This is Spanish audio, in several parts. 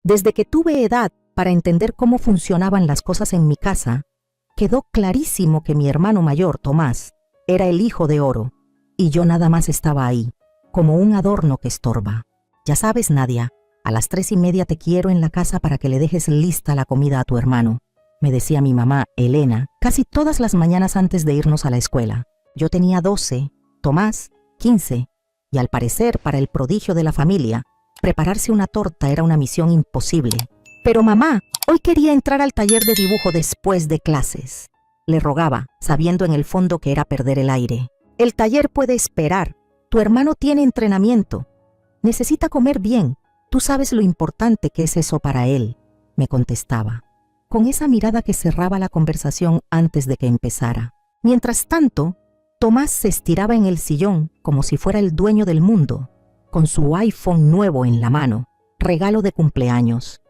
Desde que tuve edad para entender cómo funcionaban las cosas en mi casa, quedó clarísimo que mi hermano mayor, Tomás, era el hijo de oro, y yo nada más estaba ahí, como un adorno que estorba. Ya sabes, Nadia, a las 3:30 te quiero en la casa para que le dejes lista la comida a tu hermano, me decía mi mamá, Elena, casi todas las mañanas antes de irnos a la escuela. Yo tenía 12, Tomás 15, y al parecer, para el prodigio de la familia, prepararse una torta era una misión imposible. Pero mamá, hoy quería entrar al taller de dibujo después de clases. Le rogaba, sabiendo en el fondo que era perder el aire. El taller puede esperar. Tu hermano tiene entrenamiento. Necesita comer bien. Tú sabes lo importante que es eso para él, me contestaba, con esa mirada que cerraba la conversación antes de que empezara. Mientras tanto, Tomás se estiraba en el sillón como si fuera el dueño del mundo, con su iPhone nuevo en la mano, regalo de cumpleaños.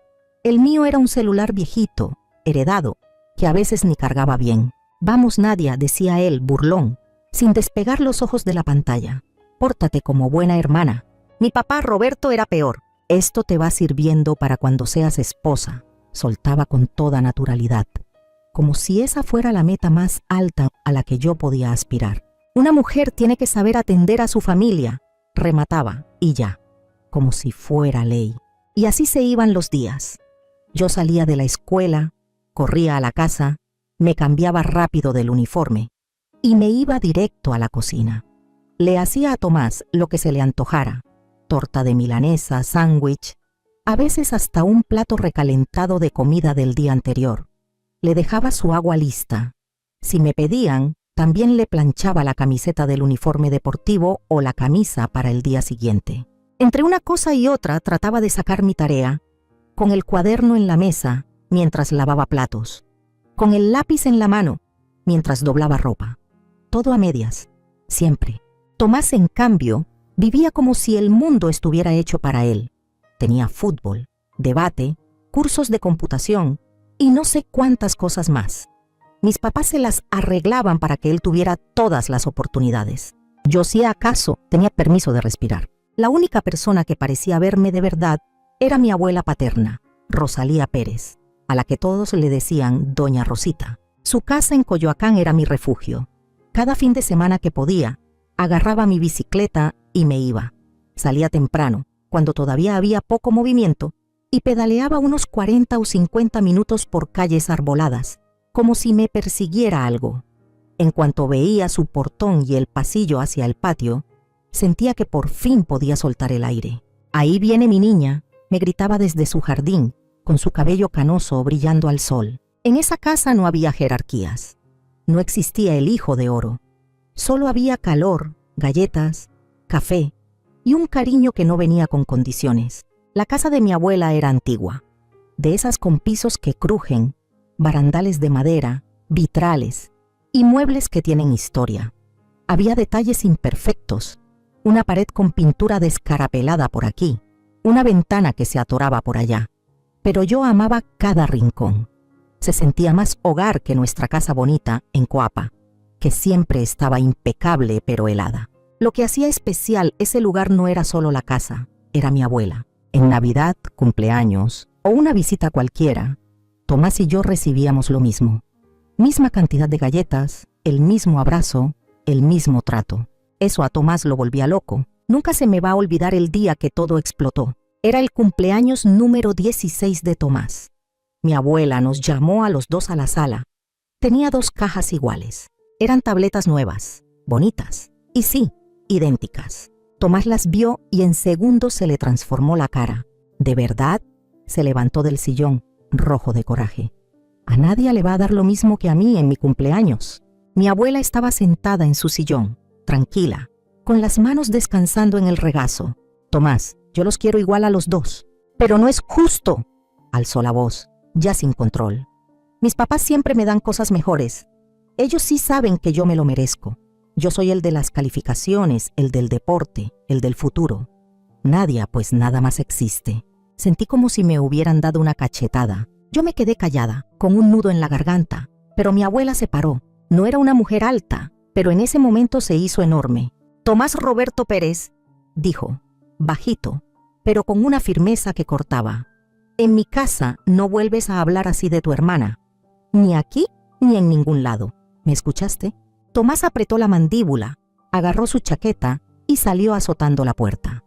El mío era un celular viejito, heredado, que a veces ni cargaba bien. Vamos, Nadia, decía él, burlón, sin despegar los ojos de la pantalla. Pórtate como buena hermana. Mi papá Roberto era peor. Esto te va sirviendo para cuando seas esposa, soltaba con toda naturalidad, como si esa fuera la meta más alta a la que yo podía aspirar. Una mujer tiene que saber atender a su familia, remataba, y ya, como si fuera ley. Y así se iban los días. Yo salía de la escuela, corría a la casa, me cambiaba rápido del uniforme y me iba directo a la cocina. Le hacía a Tomás lo que se le antojara, torta de milanesa, sándwich, a veces hasta un plato recalentado de comida del día anterior. Le dejaba su agua lista. Si me pedían, también le planchaba la camiseta del uniforme deportivo o la camisa para el día siguiente. Entre una cosa y otra trataba de sacar mi tarea, con el cuaderno en la mesa mientras lavaba platos, con el lápiz en la mano mientras doblaba ropa. Todo a medias, siempre. Tomás, en cambio, vivía como si el mundo estuviera hecho para él. Tenía fútbol, debate, cursos de computación y no sé cuántas cosas más. Mis papás se las arreglaban para que él tuviera todas las oportunidades. Yo, si acaso, tenía permiso de respirar. La única persona que parecía verme de verdad era mi abuela paterna, Rosalía Pérez, a la que todos le decían Doña Rosita. Su casa en Coyoacán era mi refugio. Cada fin de semana que podía, agarraba mi bicicleta y me iba. Salía temprano, cuando todavía había poco movimiento, y pedaleaba unos 40 o 50 minutos por calles arboladas, como si me persiguiera algo. En cuanto veía su portón y el pasillo hacia el patio, sentía que por fin podía soltar el aire. «Ahí viene mi niña», me gritaba desde su jardín, con su cabello canoso brillando al sol. En esa casa no había jerarquías. No existía el hijo de oro. Solo había calor, galletas, café y un cariño que no venía con condiciones. La casa de mi abuela era antigua, de esas con pisos que crujen, barandales de madera, vitrales y muebles que tienen historia. Había detalles imperfectos, una pared con pintura descarapelada por aquí, una ventana que se atoraba por allá. Pero yo amaba cada rincón. Se sentía más hogar que nuestra casa bonita en Coapa, que siempre estaba impecable pero helada. Lo que hacía especial ese lugar no era solo la casa, era mi abuela. En Navidad, cumpleaños o una visita cualquiera, Tomás y yo recibíamos lo mismo. Misma cantidad de galletas, el mismo abrazo, el mismo trato. Eso a Tomás lo volvía loco. Nunca se me va a olvidar el día que todo explotó. Era el cumpleaños número 16 de Tomás. Mi abuela nos llamó a los dos a la sala. Tenía 2 cajas iguales. Eran tabletas nuevas, bonitas, y sí, idénticas. Tomás las vio y en segundos se le transformó la cara. ¿De verdad? Se levantó del sillón, rojo de coraje. A nadie le va a dar lo mismo que a mí en mi cumpleaños. Mi abuela estaba sentada en su sillón, tranquila, con las manos descansando en el regazo. Tomás, yo los quiero igual a los dos. Pero no es justo, alzó la voz, ya sin control. Mis papás siempre me dan cosas mejores. Ellos sí saben que yo me lo merezco. Yo soy el de las calificaciones, el del deporte, el del futuro. Nadia, pues nada más existe. Sentí como si me hubieran dado una cachetada. Yo me quedé callada, con un nudo en la garganta, pero mi abuela se paró. No era una mujer alta, pero en ese momento se hizo enorme. Tomás Roberto Pérez, dijo, bajito, pero con una firmeza que cortaba. En mi casa no vuelves a hablar así de tu hermana, ni aquí ni en ningún lado. ¿Me escuchaste? Tomás apretó la mandíbula, agarró su chaqueta y salió azotando la puerta,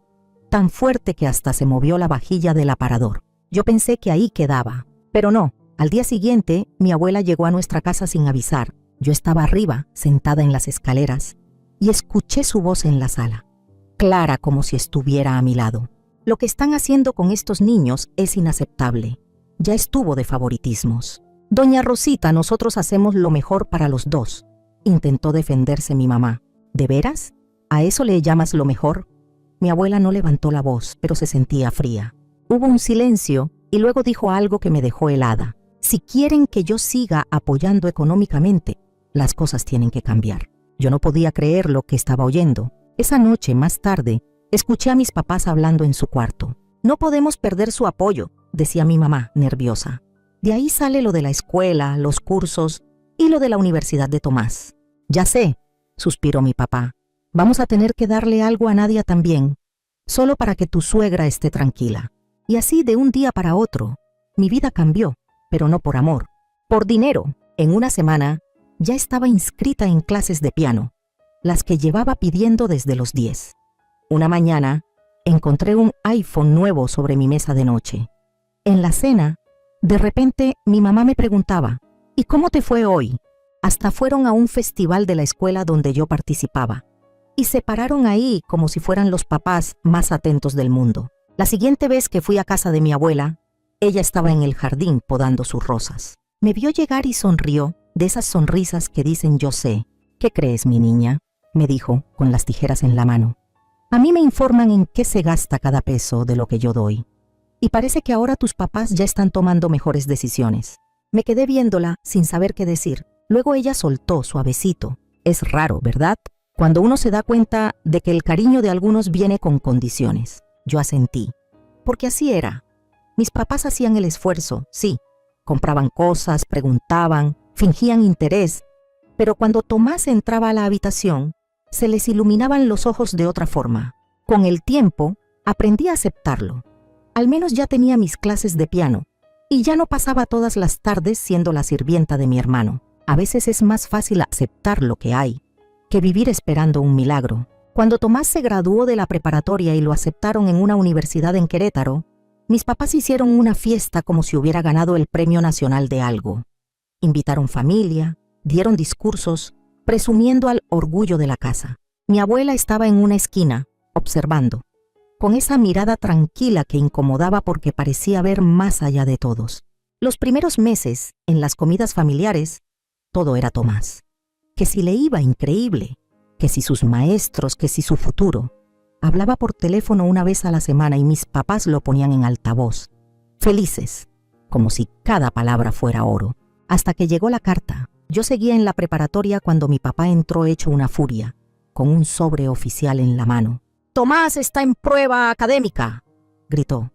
tan fuerte que hasta se movió la vajilla del aparador. Yo pensé que ahí quedaba, pero no. Al día siguiente, mi abuela llegó a nuestra casa sin avisar. Yo estaba arriba, sentada en las escaleras, y escuché su voz en la sala, clara como si estuviera a mi lado. Lo que están haciendo con estos niños es inaceptable. Ya estuvo de favoritismos. Doña Rosita, nosotros hacemos lo mejor para los dos, intentó defenderse mi mamá. ¿De veras? ¿A eso le llamas lo mejor? Mi abuela no levantó la voz, pero se sentía fría. Hubo un silencio y luego dijo algo que me dejó helada. Si quieren que yo siga apoyando económicamente, las cosas tienen que cambiar. Yo no podía creer lo que estaba oyendo. Esa noche, más tarde, escuché a mis papás hablando en su cuarto. No podemos perder su apoyo, decía mi mamá, nerviosa. De ahí sale lo de la escuela, los cursos y lo de la Universidad de Tomás. Ya sé, suspiró mi papá. Vamos a tener que darle algo a Nadia también, solo para que tu suegra esté tranquila. Y así de un día para otro, mi vida cambió, pero no por amor, por dinero. En una semana ya estaba inscrita en clases de piano, las que llevaba pidiendo desde los 10. Una mañana encontré un iPhone nuevo sobre mi mesa de noche. En la cena, de repente mi mamá me preguntaba, ¿y cómo te fue hoy? Hasta fueron a un festival de la escuela donde yo participaba, y se pararon ahí como si fueran los papás más atentos del mundo. La siguiente vez que fui a casa de mi abuela, ella estaba en el jardín podando sus rosas. Me vio llegar y sonrió, de esas sonrisas que dicen yo sé. ¿Qué crees, mi niña?, me dijo, con las tijeras en la mano. A mí me informan en qué se gasta cada peso de lo que yo doy. Y parece que ahora tus papás ya están tomando mejores decisiones. Me quedé viéndola sin saber qué decir. Luego ella soltó suavecito. Es raro, ¿verdad?, cuando uno se da cuenta de que el cariño de algunos viene con condiciones. Yo asentí, porque así era. Mis papás hacían el esfuerzo, sí. Compraban cosas, preguntaban, fingían interés. Pero cuando Tomás entraba a la habitación, se les iluminaban los ojos de otra forma. Con el tiempo, aprendí a aceptarlo. Al menos ya tenía mis clases de piano, y ya no pasaba todas las tardes siendo la sirvienta de mi hermano. A veces es más fácil aceptar lo que hay, que vivir esperando un milagro. Cuando Tomás se graduó de la preparatoria y lo aceptaron en una universidad en Querétaro, mis papás hicieron una fiesta como si hubiera ganado el Premio Nacional de algo. Invitaron familia, dieron discursos, presumiendo al orgullo de la casa. Mi abuela estaba en una esquina, observando, con esa mirada tranquila que incomodaba porque parecía ver más allá de todos. Los primeros meses, en las comidas familiares, todo era Tomás. Que si le iba increíble, que si sus maestros, que si su futuro. Hablaba por teléfono una vez a la semana y mis papás lo ponían en altavoz, felices, como si cada palabra fuera oro. Hasta que llegó la carta. Yo seguía en la preparatoria cuando mi papá entró hecho una furia, con un sobre oficial en la mano. «Tomás está en prueba académica», gritó.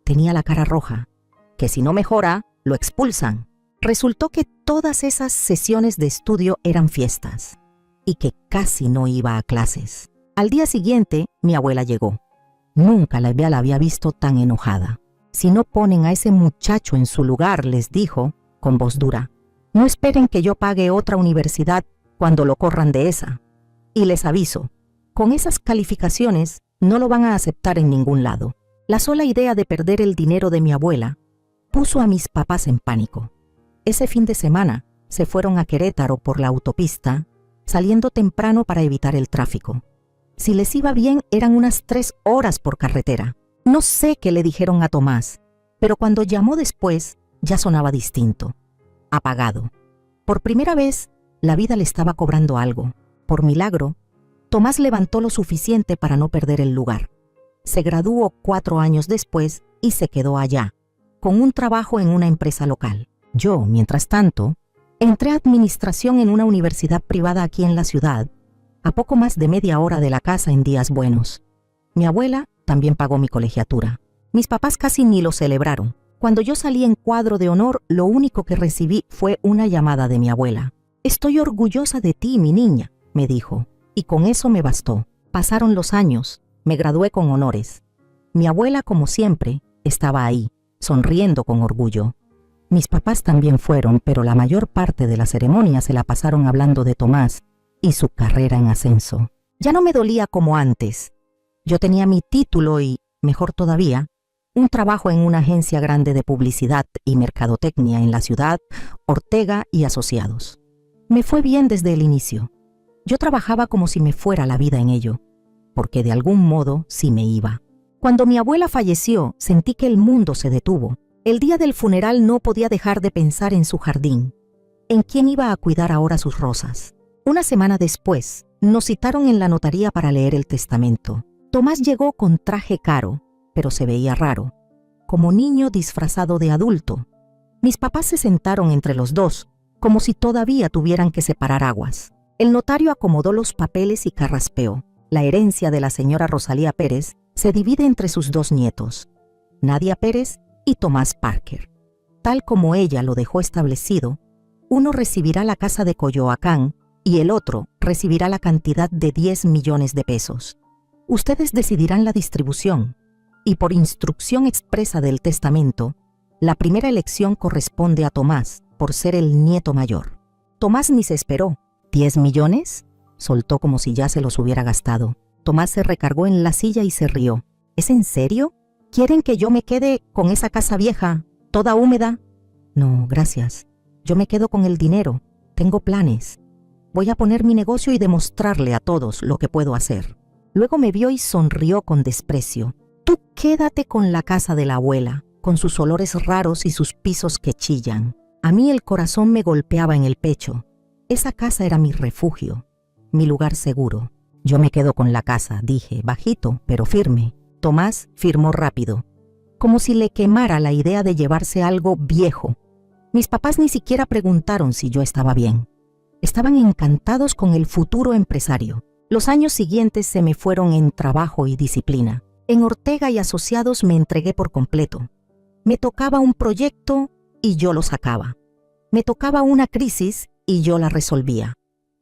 Tenía la cara roja. Que si no mejora, lo expulsan. Resultó que todas esas sesiones de estudio eran fiestas y que casi no iba a clases. Al día siguiente, mi abuela llegó. Nunca la había visto tan enojada. «Si no ponen a ese muchacho en su lugar», les dijo, con voz dura, «no esperen que yo pague otra universidad cuando lo corran de esa. Y les aviso, con esas calificaciones no lo van a aceptar en ningún lado». La sola idea de perder el dinero de mi abuela puso a mis papás en pánico. Ese fin de semana se fueron a Querétaro por la autopista, saliendo temprano para evitar el tráfico. Si les iba bien, eran unas 3 horas por carretera. No sé qué le dijeron a Tomás, pero cuando llamó después, ya sonaba distinto, apagado. Por primera vez, la vida le estaba cobrando algo. Por milagro, Tomás levantó lo suficiente para no perder el lugar. Se graduó 4 años después y se quedó allá, con un trabajo en una empresa local. Yo, mientras tanto, entré a administración en una universidad privada aquí en la ciudad, a poco más de media hora de la casa en días buenos. Mi abuela también pagó mi colegiatura. Mis papás casi ni lo celebraron. Cuando yo salí en cuadro de honor, lo único que recibí fue una llamada de mi abuela. «Estoy orgullosa de ti, mi niña», me dijo, y con eso me bastó. Pasaron los años, me gradué con honores. Mi abuela, como siempre, estaba ahí, sonriendo con orgullo. Mis papás también fueron, pero la mayor parte de la ceremonia se la pasaron hablando de Tomás y su carrera en ascenso. Ya no me dolía como antes. Yo tenía mi título y, mejor todavía, un trabajo en una agencia grande de publicidad y mercadotecnia en la ciudad, Ortega y Asociados. Me fue bien desde el inicio. Yo trabajaba como si me fuera la vida en ello, porque de algún modo sí me iba. Cuando mi abuela falleció, sentí que el mundo se detuvo. El día del funeral no podía dejar de pensar en su jardín, en quién iba a cuidar ahora sus rosas. Una semana después, nos citaron en la notaría para leer el testamento. Tomás llegó con traje caro, pero se veía raro, como niño disfrazado de adulto. Mis papás se sentaron entre los dos, como si todavía tuvieran que separar aguas. El notario acomodó los papeles y carraspeó. La herencia de la señora Rosalía Pérez se divide entre sus dos nietos, Nadia Pérez y Tomás Parker. Tal como ella lo dejó establecido, uno recibirá la casa de Coyoacán y el otro recibirá la cantidad de 10 millones de pesos. Ustedes decidirán la distribución, y por instrucción expresa del testamento, la primera elección corresponde a Tomás por ser el nieto mayor. Tomás ni se esperó. ¿10 millones? Soltó como si ya se los hubiera gastado. Tomás se recargó en la silla y se rió. ¿Es en serio? ¿Quieren que yo me quede con esa casa vieja, toda húmeda? No, gracias. Yo me quedo con el dinero. Tengo planes. Voy a poner mi negocio y demostrarle a todos lo que puedo hacer. Luego me vio y sonrió con desprecio. Tú quédate con la casa de la abuela, con sus olores raros y sus pisos que chillan. A mí el corazón me golpeaba en el pecho. Esa casa era mi refugio, mi lugar seguro. Yo me quedo con la casa, dije, bajito, pero firme. Tomás firmó rápido, como si le quemara la idea de llevarse algo viejo. Mis papás ni siquiera preguntaron si yo estaba bien. Estaban encantados con el futuro empresario. Los años siguientes se me fueron en trabajo y disciplina. En Ortega y Asociados me entregué por completo. Me tocaba un proyecto y yo lo sacaba. Me tocaba una crisis y yo la resolvía.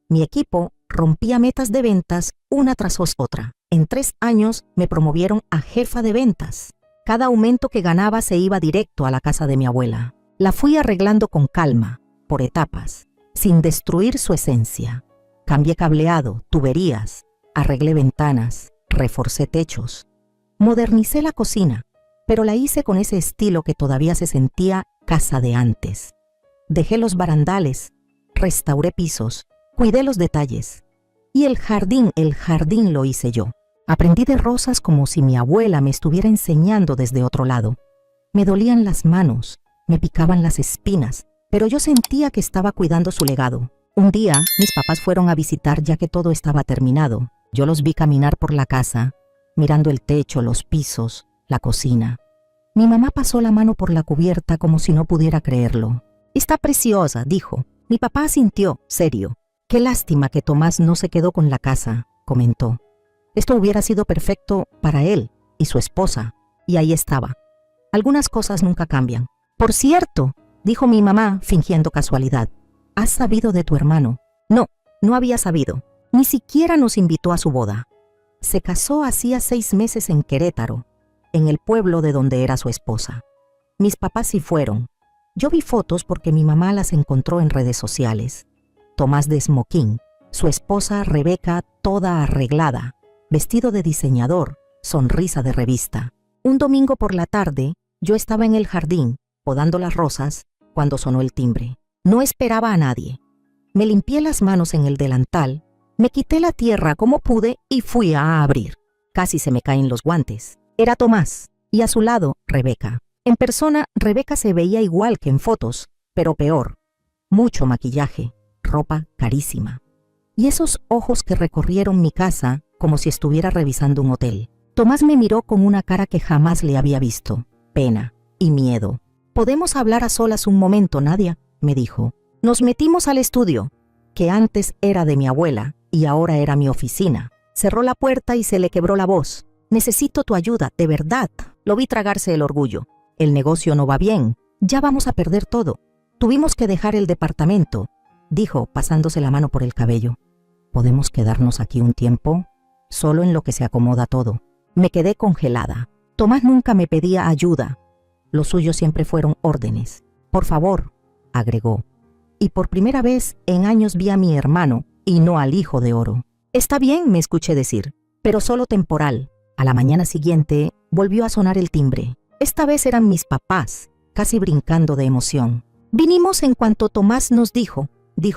Mi equipo rompía metas de ventas una tras otra. En 3 años me promovieron a jefa de ventas. Cada aumento que ganaba se iba directo a la casa de mi abuela. La fui arreglando con calma, por etapas, sin destruir su esencia. Cambié cableado, tuberías, arreglé ventanas, reforcé techos. Modernicé la cocina, pero la hice con ese estilo que todavía se sentía casa de antes. Dejé los barandales, restauré pisos, cuidé los detalles. Y el jardín lo hice yo. Aprendí de rosas como si mi abuela me estuviera enseñando desde otro lado. Me dolían las manos, me picaban las espinas, pero yo sentía que estaba cuidando su legado. Un día, mis papás fueron a visitar ya que todo estaba terminado. Yo los vi caminar por la casa, mirando el techo, los pisos, la cocina. Mi mamá pasó la mano por la cubierta como si no pudiera creerlo. «Está preciosa», dijo. Mi papá asintió, serio. «Qué lástima que Tomás no se quedó con la casa», comentó. «Esto hubiera sido perfecto para él y su esposa». Y ahí estaba. Algunas cosas nunca cambian. «Por cierto», dijo mi mamá fingiendo casualidad, «¿has sabido de tu hermano?» No, no había sabido. Ni siquiera nos invitó a su boda. Se casó hacía 6 meses en Querétaro, en el pueblo de donde era su esposa. Mis papás sí fueron. Yo vi fotos porque mi mamá las encontró en redes sociales. Tomás de smoking, su esposa Rebeca toda arreglada, vestido de diseñador, sonrisa de revista. Un domingo por la tarde, yo estaba en el jardín, podando las rosas, cuando sonó el timbre. No esperaba a nadie. Me limpié las manos en el delantal, me quité la tierra como pude y fui a abrir. Casi se me caen los guantes. Era Tomás, y a su lado, Rebeca. En persona, Rebeca se veía igual que en fotos, pero peor. Mucho maquillaje, ropa carísima. Y esos ojos que recorrieron mi casa como si estuviera revisando un hotel. Tomás me miró con una cara que jamás le había visto. Pena y miedo. «¿Podemos hablar a solas un momento, Nadia?», me dijo. Nos metimos al estudio, que antes era de mi abuela y ahora era mi oficina. Cerró la puerta y se le quebró la voz. «Necesito tu ayuda, de verdad». Lo vi tragarse el orgullo. «El negocio no va bien. Ya vamos a perder todo. Tuvimos que dejar el departamento», dijo, pasándose la mano por el cabello. «¿Podemos quedarnos aquí un tiempo? Solo en lo que se acomoda todo». Me quedé congelada. Tomás nunca me pedía ayuda. Lo suyo siempre fueron órdenes. Por favor, agregó. Y por primera vez en años vi a mi hermano y no al hijo de oro. Está bien, me escuché decir, pero solo temporal. A la mañana siguiente volvió a sonar el timbre. Esta vez eran mis papás, casi brincando de emoción. Vinimos en cuanto Tomás nos dijo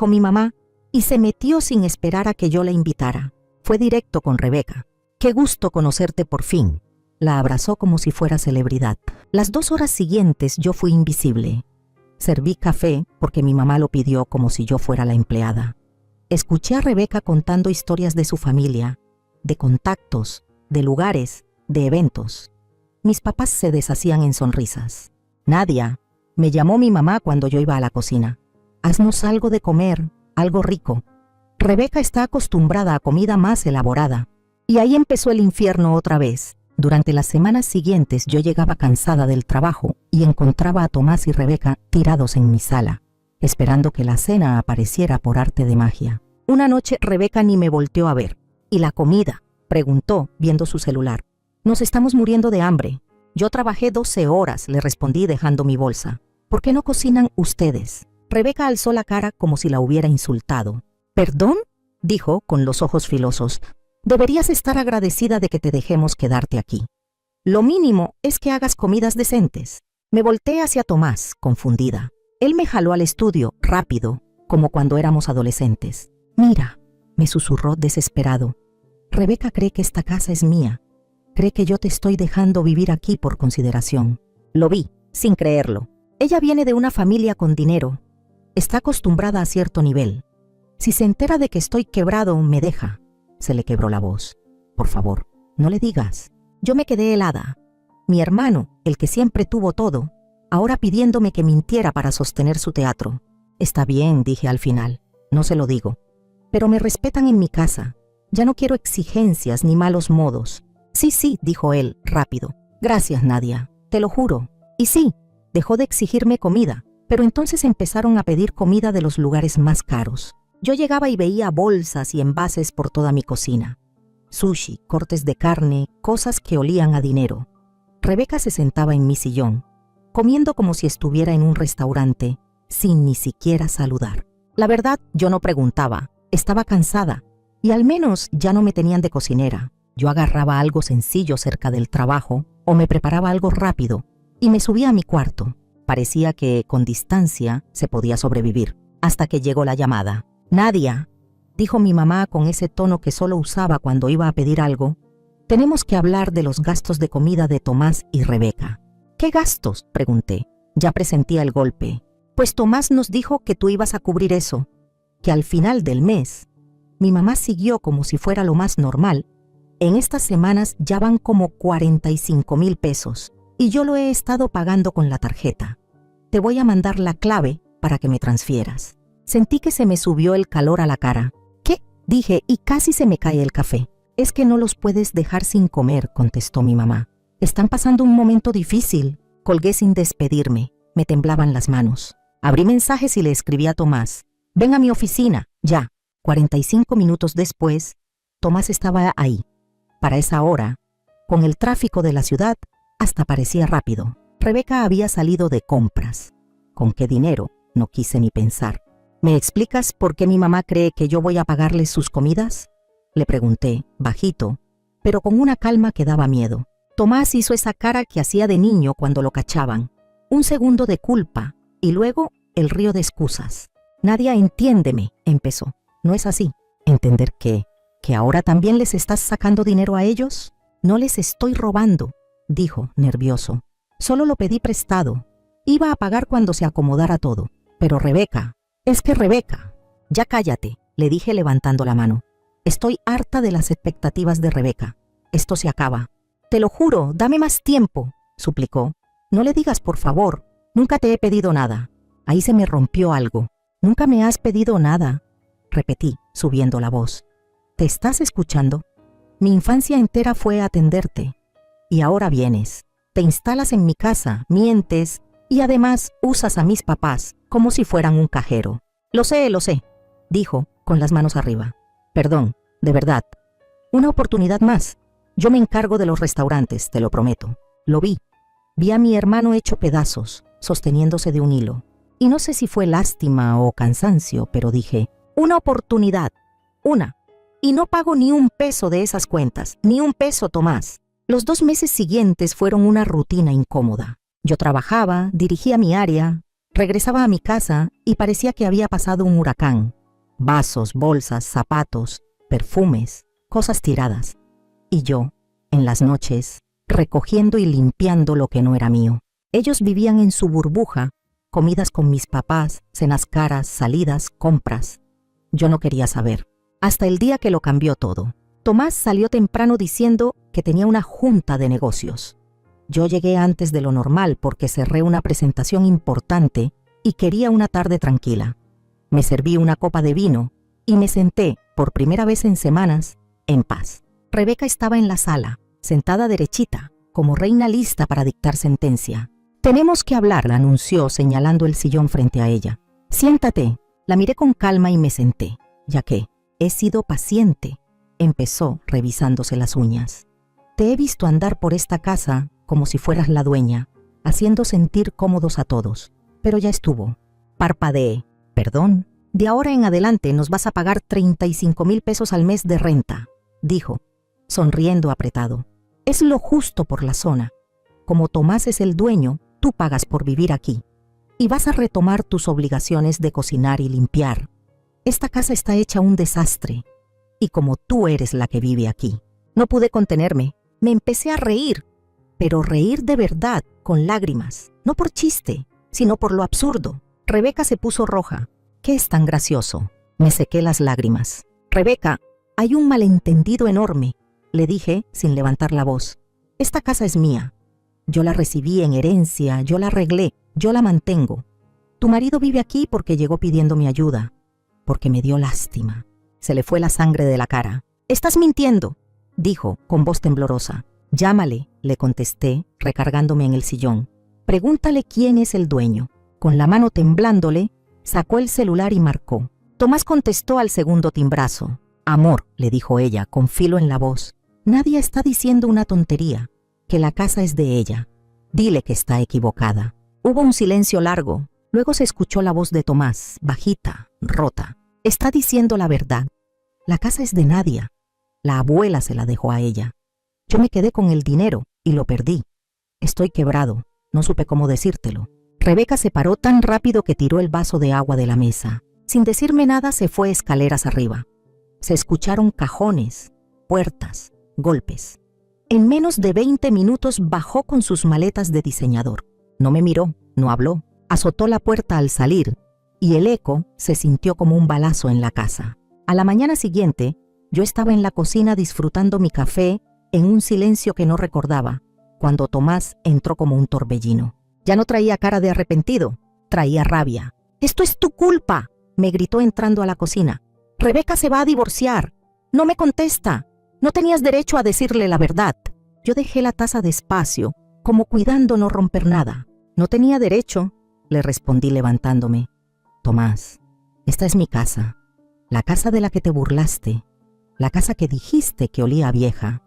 mi mamá, y se metió sin esperar a que yo la invitara. Fue directo con Rebeca. Qué gusto conocerte por fin. La abrazó como si fuera celebridad. Las 2 horas siguientes yo fui invisible. Serví café porque mi mamá lo pidió como si yo fuera la empleada. Escuché a Rebeca contando historias de su familia, de contactos, de lugares, de eventos. Mis papás se deshacían en sonrisas. Nadia, me llamó mi mamá cuando yo iba a la cocina. Haznos algo de comer, algo rico. Rebeca está acostumbrada a comida más elaborada. Y ahí empezó el infierno otra vez. Durante las semanas siguientes yo llegaba cansada del trabajo y encontraba a Tomás y Rebeca tirados en mi sala, esperando que la cena apareciera por arte de magia. Una noche Rebeca ni me volteó a ver. ¿Y la comida?, preguntó, viendo su celular. Nos estamos muriendo de hambre. Yo trabajé 12 horas, le respondí dejando mi bolsa. ¿Por qué no cocinan ustedes? Rebeca alzó la cara como si la hubiera insultado. ¿Perdón?, dijo con los ojos filosos. Deberías estar agradecida de que te dejemos quedarte aquí. Lo mínimo es que hagas comidas decentes. Me volteé hacia Tomás, confundida. Él me jaló al estudio, rápido, como cuando éramos adolescentes. Mira, me susurró desesperado. Rebeca cree que esta casa es mía. Cree que yo te estoy dejando vivir aquí por consideración. Lo vi, sin creerlo. Ella viene de una familia con dinero. Está acostumbrada a cierto nivel. Si se entera de que estoy quebrado, me deja. Se le quebró la voz. Por favor, no le digas. Yo me quedé helada. Mi hermano, el que siempre tuvo todo, ahora pidiéndome que mintiera para sostener su teatro. Está bien, dije al final. No se lo digo. Pero me respetan en mi casa. Ya no quiero exigencias ni malos modos. Sí, dijo él, rápido. Gracias, Nadia. Te lo juro. Y sí, dejó de exigirme comida, pero entonces empezaron a pedir comida de los lugares más caros. Yo llegaba y veía bolsas y envases por toda mi cocina. Sushi, cortes de carne, cosas que olían a dinero. Rebeca se sentaba en mi sillón, comiendo como si estuviera en un restaurante, sin ni siquiera saludar. La verdad, yo no preguntaba, estaba cansada, y al menos ya no me tenían de cocinera. Yo agarraba algo sencillo cerca del trabajo, o me preparaba algo rápido, y me subía a mi cuarto. Parecía que, con distancia, se podía sobrevivir, hasta que llegó la llamada. Nadia, dijo mi mamá con ese tono que solo usaba cuando iba a pedir algo, tenemos que hablar de los gastos de comida de Tomás y Rebeca. ¿Qué gastos?, pregunté. Ya presentía el golpe. Pues Tomás nos dijo que tú ibas a cubrir eso, que al final del mes. Mi mamá siguió como si fuera lo más normal. En estas semanas ya van como 45,000 pesos y yo lo he estado pagando con la tarjeta. Te voy a mandar la clave para que me transfieras. Sentí que se me subió el calor a la cara. ¿Qué?, dije, y casi se me cae el café. Es que no los puedes dejar sin comer, contestó mi mamá. Están pasando un momento difícil. Colgué sin despedirme. Me temblaban las manos. Abrí mensajes y le escribí a Tomás. Ven a mi oficina, ya. 45 minutos después, Tomás estaba ahí. Para esa hora, con el tráfico de la ciudad, hasta parecía rápido. Rebeca había salido de compras. ¿Con qué dinero? No quise ni pensar. ¿Me explicas por qué mi mamá cree que yo voy a pagarle sus comidas?, le pregunté, bajito, pero con una calma que daba miedo. Tomás hizo esa cara que hacía de niño cuando lo cachaban. Un segundo de culpa, y luego el río de excusas. Nadia, entiéndeme, empezó. No es así. ¿Entender qué? ¿Que ahora también les estás sacando dinero a ellos? No les estoy robando, dijo, nervioso. Solo lo pedí prestado. Iba a pagar cuando se acomodara todo. Pero Rebeca... Es que Rebeca... Ya cállate, le dije levantando la mano. Estoy harta de las expectativas de Rebeca. Esto se acaba. Te lo juro, dame más tiempo, suplicó. No le digas, por favor. Nunca te he pedido nada. Ahí se me rompió algo. Nunca me has pedido nada, repetí, subiendo la voz. ¿Te estás escuchando? Mi infancia entera fue atenderte. Y ahora vienes. Te instalas en mi casa, mientes y además usas a mis papás como si fueran un cajero. Lo sé, dijo, con las manos arriba. Perdón, de verdad. Una oportunidad más. Yo me encargo de los restaurantes, te lo prometo. Lo vi. Vi a mi hermano hecho pedazos, sosteniéndose de un hilo. Y no sé si fue lástima o cansancio, pero dije, una oportunidad, una. Y no pago ni un peso de esas cuentas, ni un peso, Tomás. Los 2 meses siguientes fueron una rutina incómoda. Yo trabajaba, dirigía mi área, regresaba a mi casa y parecía que había pasado un huracán. Vasos, bolsas, zapatos, perfumes, cosas tiradas. Y yo, en las noches, recogiendo y limpiando lo que no era mío. Ellos vivían en su burbuja, comidas con mis papás, cenas caras, salidas, compras. Yo no quería saber. Hasta el día que lo cambió todo. Tomás salió temprano diciendo que tenía una junta de negocios. Yo llegué antes de lo normal porque cerré una presentación importante y quería una tarde tranquila. Me serví una copa de vino y me senté, por primera vez en semanas, en paz. Rebeca estaba en la sala, sentada derechita, como reina lista para dictar sentencia. «Tenemos que hablar», la anunció, señalando el sillón frente a ella. «Siéntate». La miré con calma y me senté, ya que he sido paciente, empezó revisándose las uñas. «Te he visto andar por esta casa como si fueras la dueña, haciendo sentir cómodos a todos. Pero ya estuvo». Parpadeé. «Perdón, de ahora en adelante nos vas a pagar 35,000 pesos al mes de renta», dijo, sonriendo apretado. «Es lo justo por la zona. Como Tomás es el dueño, tú pagas por vivir aquí. Y vas a retomar tus obligaciones de cocinar y limpiar. Esta casa está hecha un desastre. Y como tú eres la que vive aquí». No pude contenerme. Me empecé a reír. Pero reír de verdad, con lágrimas. No por chiste, sino por lo absurdo. Rebeca se puso roja. «¿Qué es tan gracioso?». Me sequé las lágrimas. «Rebeca, hay un malentendido enorme», le dije sin levantar la voz. «Esta casa es mía. Yo la recibí en herencia, yo la arreglé, yo la mantengo. Tu marido vive aquí porque llegó pidiendo mi ayuda, porque me dio lástima». Se le fue la sangre de la cara. «Estás mintiendo», dijo con voz temblorosa. «Llámale», le contesté, recargándome en el sillón. «Pregúntale quién es el dueño». Con la mano temblándole, sacó el celular y marcó. Tomás contestó al segundo timbrazo. «Amor», le dijo ella, con filo en la voz. «Nadie está diciendo una tontería, que la casa es de ella. Dile que está equivocada». Hubo un silencio largo. Luego se escuchó la voz de Tomás, bajita, rota. «Está diciendo la verdad. La casa es de Nadia. La abuela se la dejó a ella. Yo me quedé con el dinero y lo perdí. Estoy quebrado. No supe cómo decírtelo». Rebeca se paró tan rápido que tiró el vaso de agua de la mesa. Sin decirme nada, se fue escaleras arriba. Se escucharon cajones, puertas, golpes. En menos de 20 minutos bajó con sus maletas de diseñador. No me miró, no habló. Azotó la puerta al salir y el eco se sintió como un balazo en la casa. A la mañana siguiente, yo estaba en la cocina disfrutando mi café en un silencio que no recordaba, cuando Tomás entró como un torbellino. Ya no traía cara de arrepentido, traía rabia. «Esto es tu culpa», me gritó entrando a la cocina. «Rebeca se va a divorciar. No me contesta. No tenías derecho a decirle la verdad». Yo dejé la taza despacio, como cuidando no romper nada. «No tenía derecho», le respondí levantándome. «Tomás, esta es mi casa, la casa de la que te burlaste, la casa que dijiste que olía a vieja,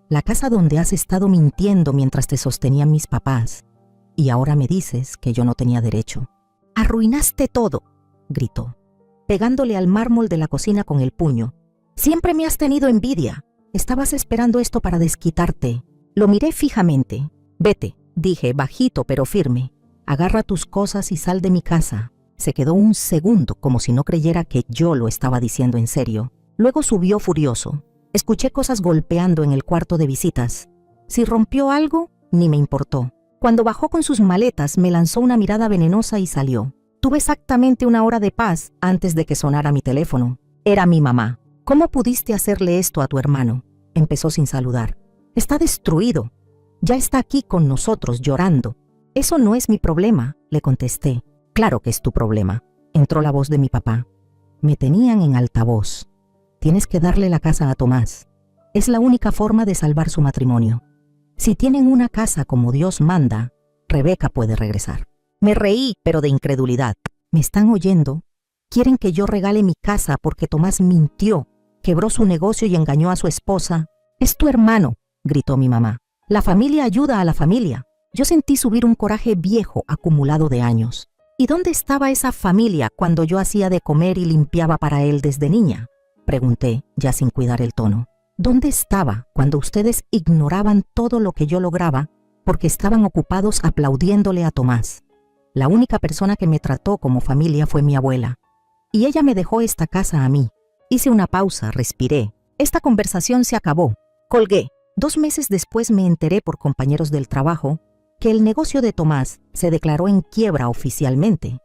la casa donde has estado mintiendo mientras te sostenían mis papás. Y ahora me dices que yo no tenía derecho». «Arruinaste todo», gritó, pegándole al mármol de la cocina con el puño. «Siempre me has tenido envidia. Estabas esperando esto para desquitarte». Lo miré fijamente. «Vete», dije, bajito pero firme. «Agarra tus cosas y sal de mi casa». Se quedó un segundo como si no creyera que yo lo estaba diciendo en serio. Luego subió furioso. Escuché cosas golpeando en el cuarto de visitas. Si rompió algo, ni me importó. Cuando bajó con sus maletas, me lanzó una mirada venenosa y salió. Tuve exactamente 1 hora de paz antes de que sonara mi teléfono. Era mi mamá. «¿Cómo pudiste hacerle esto a tu hermano?», empezó sin saludar. «Está destruido. Ya está aquí con nosotros llorando». «Eso no es mi problema», le contesté. «Claro que es tu problema», entró la voz de mi papá. Me tenían en altavoz. «Tienes que darle la casa a Tomás. Es la única forma de salvar su matrimonio. Si tienen una casa como Dios manda, Rebeca puede regresar». Me reí, pero de incredulidad. ¿Me están oyendo? ¿Quieren que yo regale mi casa porque Tomás mintió, quebró su negocio y engañó a su esposa? «Es tu hermano», gritó mi mamá. «La familia ayuda a la familia. Yo sentí subir un coraje viejo acumulado de años. ¿Y dónde estaba esa familia cuando yo hacía de comer y limpiaba para él desde niña? Pregunté, ya sin cuidar el tono. ¿Dónde estaba cuando ustedes ignoraban todo lo que yo lograba porque estaban ocupados aplaudiéndole a Tomás? La única persona que me trató como familia fue mi abuela. Y ella me dejó esta casa a mí. Hice una pausa, respiré. Esta conversación se acabó. Colgué. 2 meses después me enteré por compañeros del trabajo que el negocio de Tomás se declaró en quiebra oficialmente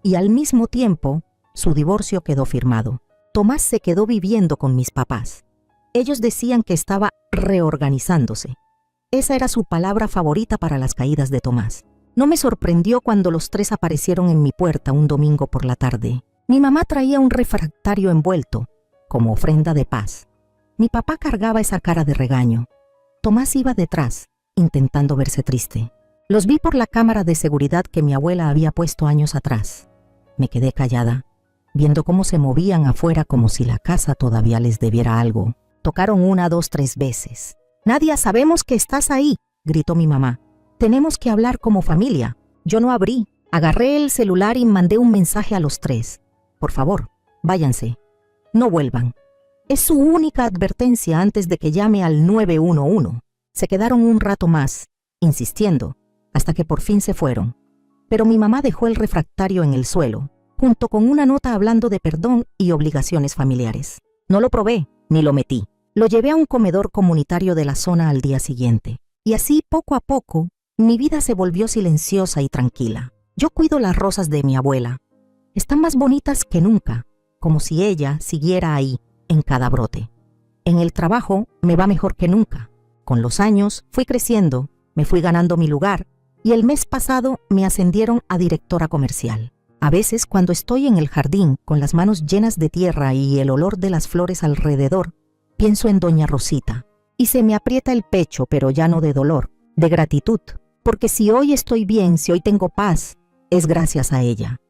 y al mismo tiempo su divorcio quedó firmado. Tomás se quedó viviendo con mis papás. Ellos decían que estaba reorganizándose. Esa era su palabra favorita para las caídas de Tomás. No me sorprendió cuando los 3 aparecieron en mi puerta un domingo por la tarde. Mi mamá traía un refractario envuelto, como ofrenda de paz. Mi papá cargaba esa cara de regaño. Tomás iba detrás, intentando verse triste. Los vi por la cámara de seguridad que mi abuela había puesto años atrás. Me quedé callada, viendo cómo se movían afuera como si la casa todavía les debiera algo. Tocaron 1, 2, 3 veces. «Nadia, sabemos que estás ahí», gritó mi mamá. «Tenemos que hablar como familia». Yo no abrí. Agarré el celular y mandé un mensaje a los 3. «Por favor, váyanse. No vuelvan». Es su única advertencia antes de que llame al 911. Se quedaron un rato más, insistiendo, hasta que por fin se fueron. Pero mi mamá dejó el refractario en el suelo, junto con una nota hablando de perdón y obligaciones familiares. No lo probé, ni lo metí. Lo llevé a un comedor comunitario de la zona al día siguiente. Y así, poco a poco, mi vida se volvió silenciosa y tranquila. Yo cuido las rosas de mi abuela. Están más bonitas que nunca, como si ella siguiera ahí, en cada brote. En el trabajo me va mejor que nunca. Con los años fui creciendo, me fui ganando mi lugar y el mes pasado me ascendieron a directora comercial. A veces, cuando estoy en el jardín con las manos llenas de tierra y el olor de las flores alrededor, pienso en doña Rosita y se me aprieta el pecho, pero ya no de dolor, de gratitud, porque si hoy estoy bien, si hoy tengo paz, es gracias a ella.